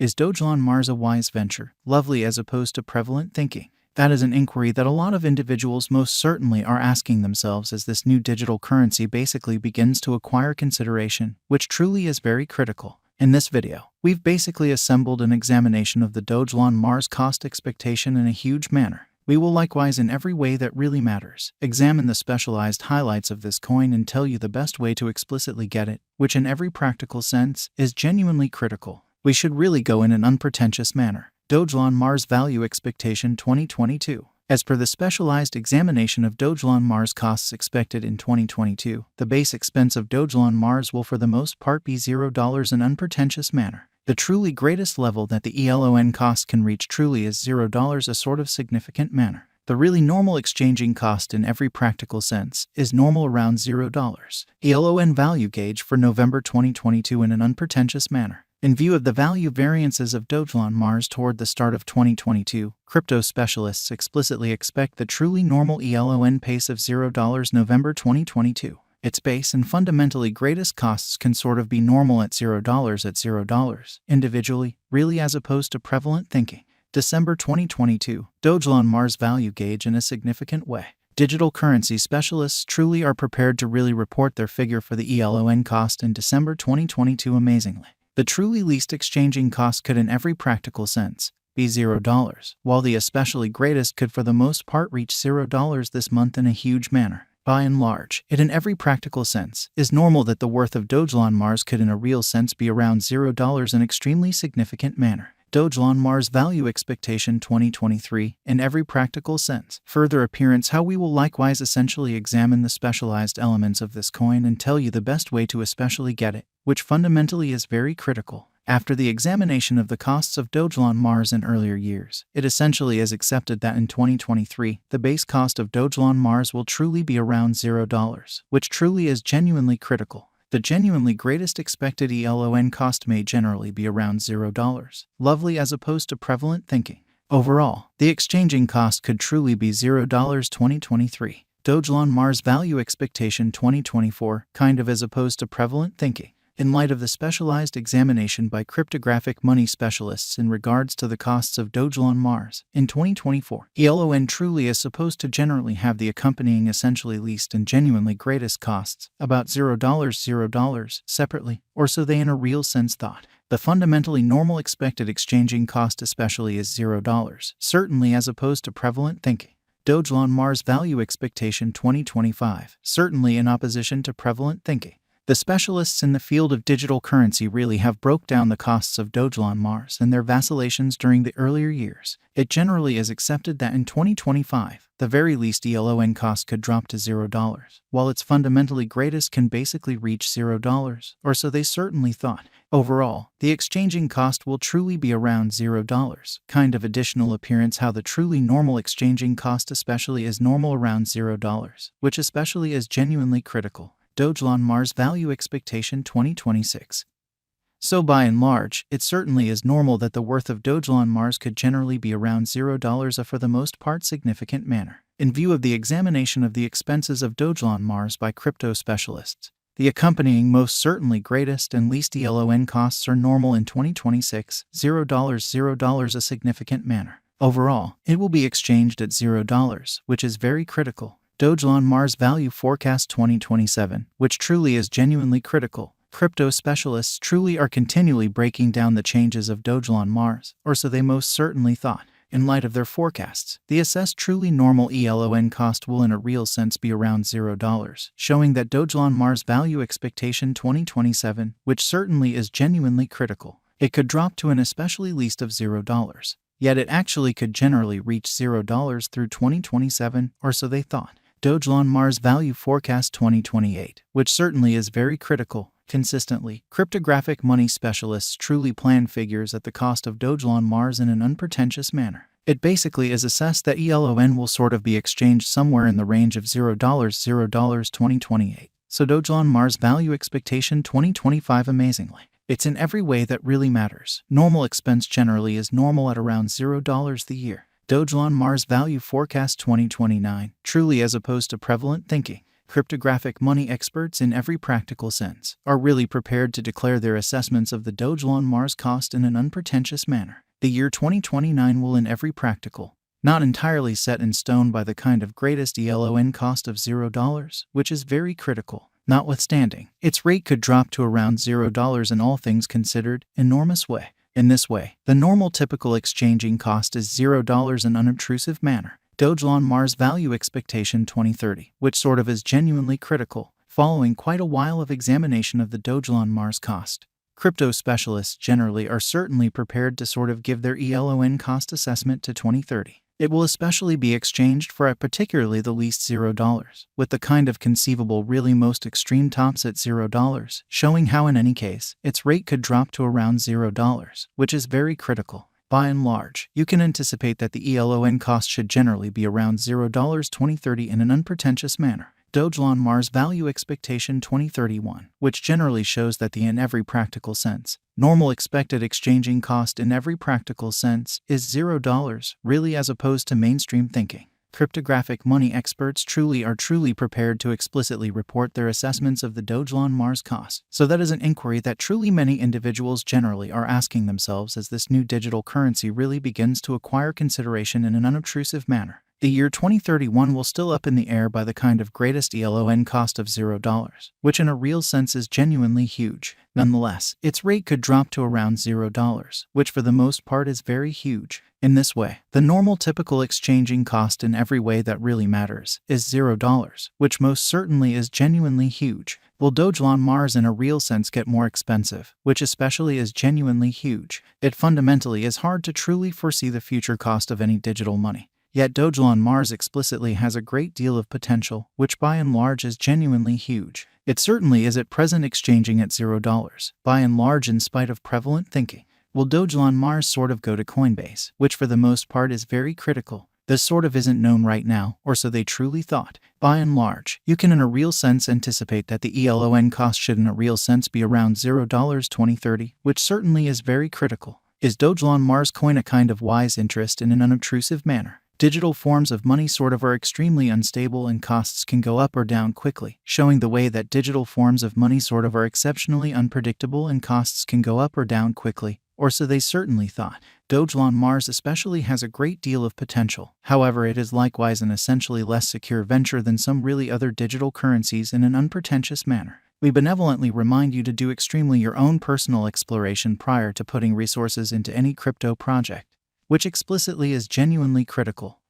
Is Dogelon Mars a wise venture, lovely as opposed to prevalent thinking? That is an inquiry that a lot of individuals most certainly are asking themselves as this new digital currency basically begins to acquire consideration, which truly is very critical. In this video, we've basically assembled an examination of the Dogelon Mars cost expectation in a huge manner. We will likewise, in every way that really matters, examine the specialized highlights of this coin and tell you the best way to explicitly get it, which in every practical sense is genuinely critical. We should really go in an unpretentious manner. Dogelon Mars Value Expectation 2022. As per the specialized examination of Dogelon Mars costs expected in 2022, the base expense of Dogelon Mars will for the most part be $0 in unpretentious manner. The truly greatest level that the ELON cost can reach truly is $0, a sort of significant manner. The really normal exchanging cost in every practical sense is normal around $0. ELON value gauge for November 2022 in an unpretentious manner. In view of the value variances of Dogelon Mars toward the start of 2022, crypto specialists explicitly expect the truly normal ELON pace of $0 November 2022. Its base and fundamentally greatest costs can sort of be normal at $0 individually, really, as opposed to prevalent thinking. December 2022, Dogelon Mars value gauge in a significant way. Digital currency specialists truly are prepared to really report their figure for the ELON cost in December 2022 amazingly. The truly least exchanging cost could in every practical sense be $0, while the especially greatest could for the most part reach $0 this month in a huge manner. By and large, it in every practical sense is normal that the worth of Dogelon Mars could in a real sense be around $0 in extremely significant manner. Dogelon Mars Value Expectation 2023 in every practical sense. Further appearance how we will likewise essentially examine the specialized elements of this coin and tell you the best way to especially get it, which fundamentally is very critical. After the examination of the costs of Dogelon Mars in earlier years, it essentially is accepted that in 2023, the base cost of Dogelon Mars will truly be around $0, which truly is genuinely critical. The genuinely greatest expected ELON cost may generally be around $0, lovely as opposed to prevalent thinking. Overall, the exchanging cost could truly be $0 2023. Dogelon Mars Value Expectation 2024, kind of as opposed to prevalent thinking. In light of the specialized examination by cryptographic money specialists in regards to the costs of Dogelon Mars in 2024, ELON truly is supposed to generally have the accompanying essentially least and genuinely greatest costs, about $0 separately, or so they in a real sense thought. The fundamentally normal expected exchanging cost especially is $0, certainly as opposed to prevalent thinking. Dogelon Mars Value Expectation 2025, certainly in opposition to prevalent thinking. The specialists in the field of digital currency really have broke down the costs of Dogelon Mars and their vacillations during the earlier years. It generally is accepted that in 2025, the very least ELON cost could drop to $0, while its fundamentally greatest can basically reach $0, or so they certainly thought. Overall, the exchanging cost will truly be around $0, kind of additional appearance how the truly normal exchanging cost especially is normal around $0, which especially is genuinely critical. Dogelon Mars Value Expectation 2026. So by and large, it certainly is normal that the worth of Dogelon Mars could generally be around $0 a for the most part significant manner. In view of the examination of the expenses of Dogelon Mars by crypto specialists, the accompanying most certainly greatest and least ELON costs are normal in 2026, $0 a significant manner. Overall, it will be exchanged at $0, which is very critical. Dogelon Mars Value Forecast 2027, which truly is genuinely critical. Crypto specialists truly are continually breaking down the changes of Dogelon Mars, or so they most certainly thought. In light of their forecasts, the assessed truly normal ELON cost will in a real sense be around $0, showing that Dogelon Mars Value Expectation 2027, which certainly is genuinely critical. It could drop to an especially least of $0, yet it actually could generally reach $0 through 2027, or so they thought. Dogelon Mars Value Forecast 2028, which certainly is very critical. Consistently, cryptographic money specialists truly plan figures at the cost of Dogelon Mars in an unpretentious manner. It basically is assessed that ELON will sort of be exchanged somewhere in the range of $0 2028. So Dogelon Mars Value Expectation 2025 amazingly. It's in every way that really matters. Normal expense generally is normal at around $0 the year. Dogelon Mars Value Forecast 2029, truly as opposed to prevalent thinking. Cryptographic money experts in every practical sense are really prepared to declare their assessments of the Dogelon Mars cost in an unpretentious manner. The year 2029 will in every practical, not entirely set in stone by the kind of greatest Elon cost of $0, which is very critical. Notwithstanding, its rate could drop to around $0 in all things considered, enormous way. In this way, the normal typical exchanging cost is $0 in unobtrusive manner. Dogelon Mars Value Expectation 2030, which sort of is genuinely critical, following quite a while of examination of the Dogelon Mars cost. Crypto specialists generally are certainly prepared to sort of give their ELON cost assessment to 2030. It will especially be exchanged for at particularly the least $0, with the kind of conceivable really most extreme tops at $0, showing how in any case, its rate could drop to around $0, which is very critical. By and large, you can anticipate that the ELON cost should generally be around $0 2030 in an unpretentious manner. Dogelon Mars Value Expectation 2031, which generally shows that the in every practical sense, normal expected exchanging cost in every practical sense is $0, really as opposed to mainstream thinking. Cryptographic money experts are truly prepared to explicitly report their assessments of the Dogelon Mars cost. So that is an inquiry that truly many individuals generally are asking themselves as this new digital currency really begins to acquire consideration in an unobtrusive manner. The year 2031 will still up in the air by the kind of greatest ELON cost of $0, which in a real sense is genuinely huge. Nonetheless, its rate could drop to around $0, which for the most part is very huge. In this way, the normal typical exchanging cost in every way that really matters is $0, which most certainly is genuinely huge. Will Dogelon Mars in a real sense get more expensive, which especially is genuinely huge? It fundamentally is hard to truly foresee the future cost of any digital money. Yet Dogelon Mars explicitly has a great deal of potential, which by and large is genuinely huge. It certainly is at present exchanging at $0, by and large in spite of prevalent thinking. Will Dogelon Mars sort of go to Coinbase, which for the most part is very critical? This sort of isn't known right now, or so they truly thought. By and large, you can in a real sense anticipate that the ELON cost should in a real sense be around $0 2030, which certainly is very critical. Is Dogelon Mars coin a kind of wise interest in an unobtrusive manner? Digital forms of money sort of are extremely unstable and costs can go up or down quickly, showing the way that digital forms of money sort of are exceptionally unpredictable and costs can go up or down quickly, or so they certainly thought. Dogelon Mars especially has a great deal of potential. However, it is likewise an essentially less secure venture than some really other digital currencies in an unpretentious manner. We benevolently remind you to do extremely your own personal exploration prior to putting resources into any crypto project, which explicitly is genuinely critical.